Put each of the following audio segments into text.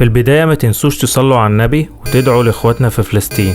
في البداية ما تنسوش تصلوا على النبي وتدعوا لإخواتنا في فلسطين.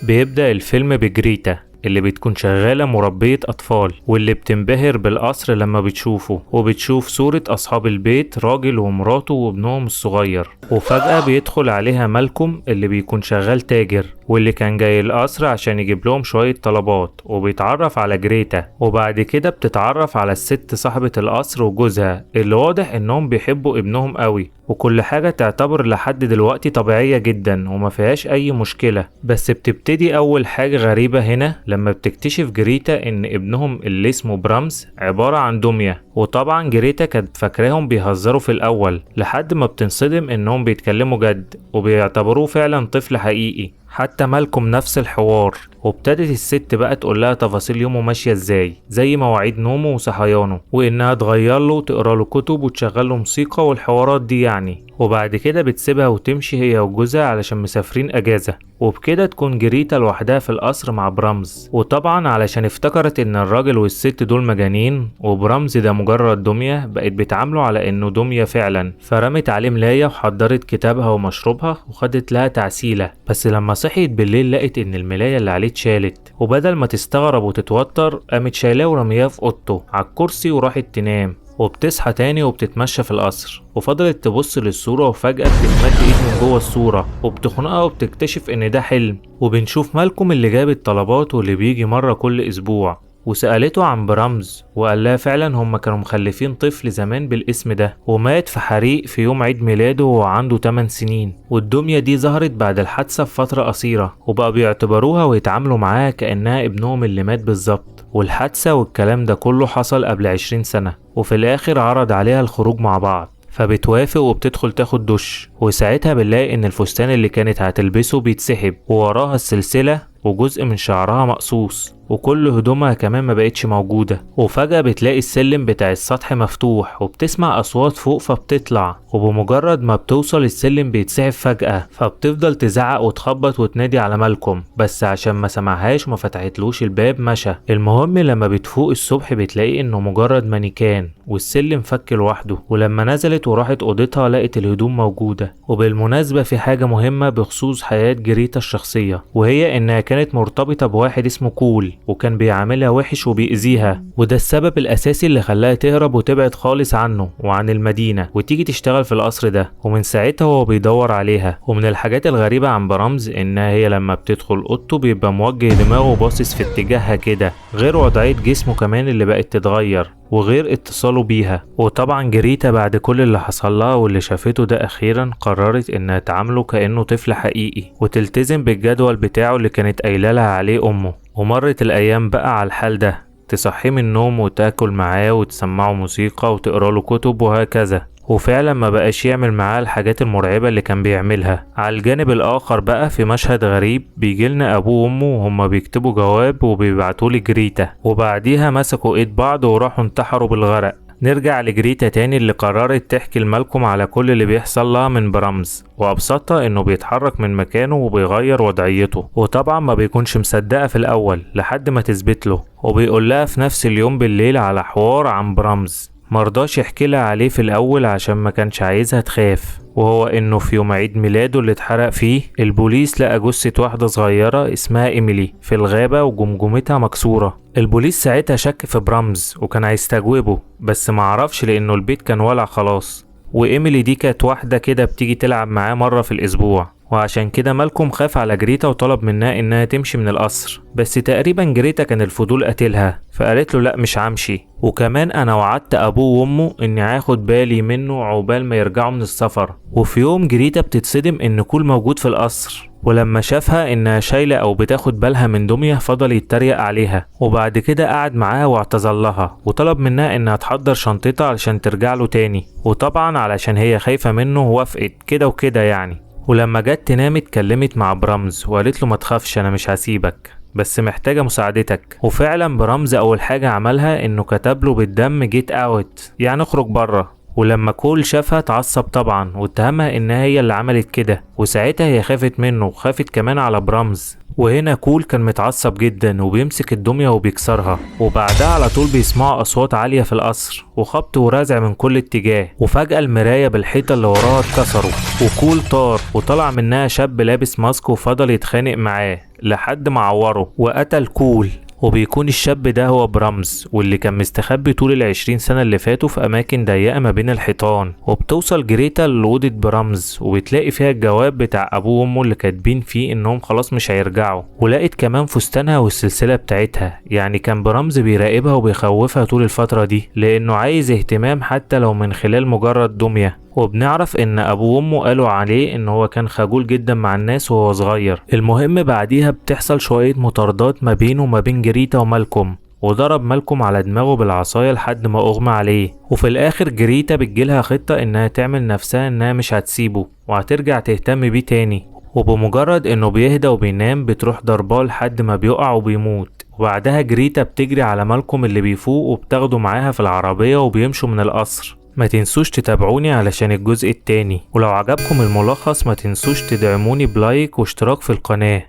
بيبدأ الفيلم بجريتا اللي بتكون شغالة مربية أطفال، واللي بتنبهر بالقصر لما بتشوفه، وبتشوف صورة أصحاب البيت راجل ومراته وابنهم الصغير. وفجأة بيدخل عليها مالكوم اللي بيكون شغال تاجر، واللي كان جاي القصر عشان يجيب لهم شوية طلبات، وبيتعرف على جريتا. وبعد كده بتتعرف على الست صاحبة القصر وجوزها اللي واضح انهم بيحبوا ابنهم قوي، وكل حاجة تعتبر لحد دلوقتي طبيعية جدا وما فيهاش اي مشكلة. بس بتبتدي اول حاجة غريبة هنا لما بتكتشف جريتا ان ابنهم اللي اسمه برامز عبارة عن دمية. وطبعا جريتا كانت فاكراهم بيهزروا في الاول، لحد ما بتنصدم انهم بيتكلموا جد وبيعتبروه فعلا طفل حقيقي. حتى مالكم نفس الحوار. وابتدت الست بقى تقول لها تفاصيل يومه ماشيه ازاي، زي مواعيد نومه وصحيانه، وانها تغير له وتقرا له كتب وتشغل له موسيقى والحوارات دي يعني. وبعد كده بتسيبها وتمشي هي وجوزها علشان مسافرين اجازه، وبكده تكون جريتا لوحدها في القصر مع برامز. وطبعا علشان افتكرت ان الراجل والست دول مجانين وبرامز ده مجرد دميه، بقت بتعامله على انه دميه فعلا. فرمت عليه ملايه وحضرت كتابها ومشروبها وخدت لها تعسيله. بس لما صحيت بالليل لقت ان الملايه اللي عليه اتشالت، وبدل ما تستغرب وتتوتر قامت شايلاه ورمياه في اوضته على الكرسي وراحت تنام. وبتصحى تاني وبتتمشى في القصر، وفضلت تبص للصورة، وفجأة بتتمد ايد من جوه الصورة وبتخنقها وبتكتشف ان ده حلم. وبنشوف مالكم اللي جاب الطلبات واللي بيجي مرة كل اسبوع، وسألته عن برامز وقال لها فعلا هم كانوا مخلفين طفل زمان بالاسم ده، ومات في حريق في يوم عيد ميلاده وهو عنده 8 سنين. والدمية دي ظهرت بعد الحادثة بفترة قصيرة، وبقى بيعتبروها ويتعاملوا معاها كأنها ابنهم اللي مات بالظبط. والحادثة والكلام ده كله حصل قبل 20 سنة. وفي الآخر عرض عليها الخروج مع بعض، فبتوافق وبتدخل تاخد دش. وساعتها بنلاقي ان الفستان اللي كانت هتلبسه بيتسحب، ووراها السلسلة وجزء من شعرها مقصوص، وكل هدومها كمان ما بقتش موجودة. وفجأة بتلاقي السلم بتاع السطح مفتوح، وبتسمع أصوات فوق فبتطلع، وبمجرد ما بتوصل السلم بيتسحب فجأة. فبتفضل تزعق وتخبط وتنادي على مالكم، بس عشان ما سمعهاش وما فتحتلوش الباب مشى. المهم لما بتفوق الصبح بتلاقي انه مجرد مانيكان، والسلم فك لوحده. ولما نزلت وراحت اوضتها لقت الهدوم موجودة. وبالمناسبة في حاجة مهمة بخصوص حياة جريتا الشخصية، وهي انها كانت مرتبطة بواحد اسمه كول، وكان بيعاملها وحش وبيأذيها، وده السبب الأساسي اللي خلاها تهرب وتبعد خالص عنه وعن المدينة وتيجي تشتغل في القصر ده. ومن ساعتها هو بيدور عليها. ومن الحاجات الغريبة عن برامز إنها هي لما بتدخل أوضته بيبقى موجه دماغه وباصص في اتجاهها كده، غير وضعية جسمه كمان اللي بقت تتغير، وغير اتصاله بيها. وطبعا جريتا بعد كل اللي حصل لها واللي شافته ده أخيرا قررت إنها تعامله كأنه طفل حقيقي، وتلتزم بالجدول بتاعه اللي كانت قايله لها عليه أمه. ومرت الأيام بقى على الحال ده، تصحيه من النوم وتاكل معاه وتسمعه موسيقى وتقرا له كتب وهكذا. وفعلا ما بقاش يعمل معاه الحاجات المرعبة اللي كان بيعملها. على الجانب الآخر بقى في مشهد غريب بيجيلنا أبوه وأمه وهما بيكتبوا جواب وبيبعتوه لجريتا، وبعديها مسكوا إيد بعض وراحوا انتحروا بالغرق. نرجع لجريتا تاني اللي قررت تحكي لمالكم على كل اللي بيحصل لها من برامز، وأبسطها إنه بيتحرك من مكانه وبيغير وضعيته. وطبعا ما بيكونش مصدقة في الأول لحد ما تثبت له، وبيقول لها في نفس اليوم بالليل على حوار عن برامز مرضاش يحكي لها عليه في الأول عشان ما كانش عايزها تخاف، وهو إنه في يوم عيد ميلاده اللي اتحرق فيه البوليس لقى جثة واحدة صغيرة اسمها إيميلي في الغابة وجمجمتها مكسورة. البوليس ساعتها شك في برامز وكان هيستجوبه، بس معرفش لأنه البيت كان ولع خلاص. وإيميلي دي كانت واحدة كده بتيجي تلعب معاه مرة في الأسبوع، وعشان كده مالكم خاف على جريتا وطلب منها انها تمشي من القصر. بس تقريبا جريتا كان الفضول قتلها، فقالت له لا مش همشي، وكمان انا وعدت ابوه وامه اني هاخد بالي منه عقبال ما يرجعوا من السفر. وفي يوم جريتا بتتصدم ان كول موجود في القصر، ولما شافها انها شايله او بتاخد بالها من دميه فضل يتريق عليها. وبعد كده قعد معاها واعتذر لها وطلب منها انها تحضر شنطتها علشان ترجع له تاني، وطبعا علشان هي خايفه منه وافقت كده وكده يعني. ولما جت تنام اتكلمت مع برامز وقالت له ما تخافش انا مش هسيبك، بس محتاجة مساعدتك. وفعلا برامز اول حاجة عملها انه كتب له بالدم جيت اوت، يعني اخرج بره. ولما كول شافها اتعصب طبعا واتهمها انها هي اللي عملت كده، وساعتها هي خافت منه وخافت كمان على برامز. وهنا كول كان متعصب جدا وبيمسك الدمية وبيكسرها، وبعدها على طول بيسمعوا اصوات عالية في القصر وخبط ورزع من كل اتجاه، وفجأة المراية بالحيطة اللي وراها اتكسروا وكول طار وطلع منها شاب لابس ماسك وفضل يتخانق معاه لحد ما عوره وقتل كول. وبيكون الشاب ده هو برامز، واللي كان مستخبي طول ال20 سنة اللي فاتوا في أماكن ضيقة ما بين الحيطان. وبتوصل جريتا لأوضة برامز وبتلاقي فيها الجواب بتاع أبوه وأمه اللي كاتبين فيه إنهم خلاص مش هيرجعوا، ولقيت كمان فستانها والسلسلة بتاعتها. يعني كان برامز بيراقبها وبيخوفها طول الفترة دي لأنه عايز اهتمام حتى لو من خلال مجرد دمية. وبنعرف ان ابوه وامه قالوا عليه ان هو كان خجول جدا مع الناس وهو صغير. المهم بعديها بتحصل شوية مطاردات ما بينه وما بين جريتا ومالكوم، وضرب مالكوم على دماغه بالعصاية لحد ما اغمى عليه. وفي الاخر جريتا بتجيلها خطة انها تعمل نفسها انها مش هتسيبه وهترجع تهتم بيه تاني، وبمجرد انه بيهدى وبينام بتروح ضرباه لحد ما بيقع وبيموت. وبعدها جريتا بتجري على مالكوم اللي بيفوق وبتاخده معاها في العربية وبيمشوا من القصر. ما تنسوش تتابعوني علشان الجزء التاني، ولو عجبكم الملخص ما تنسوش تدعموني بلايك واشتراك في القناة.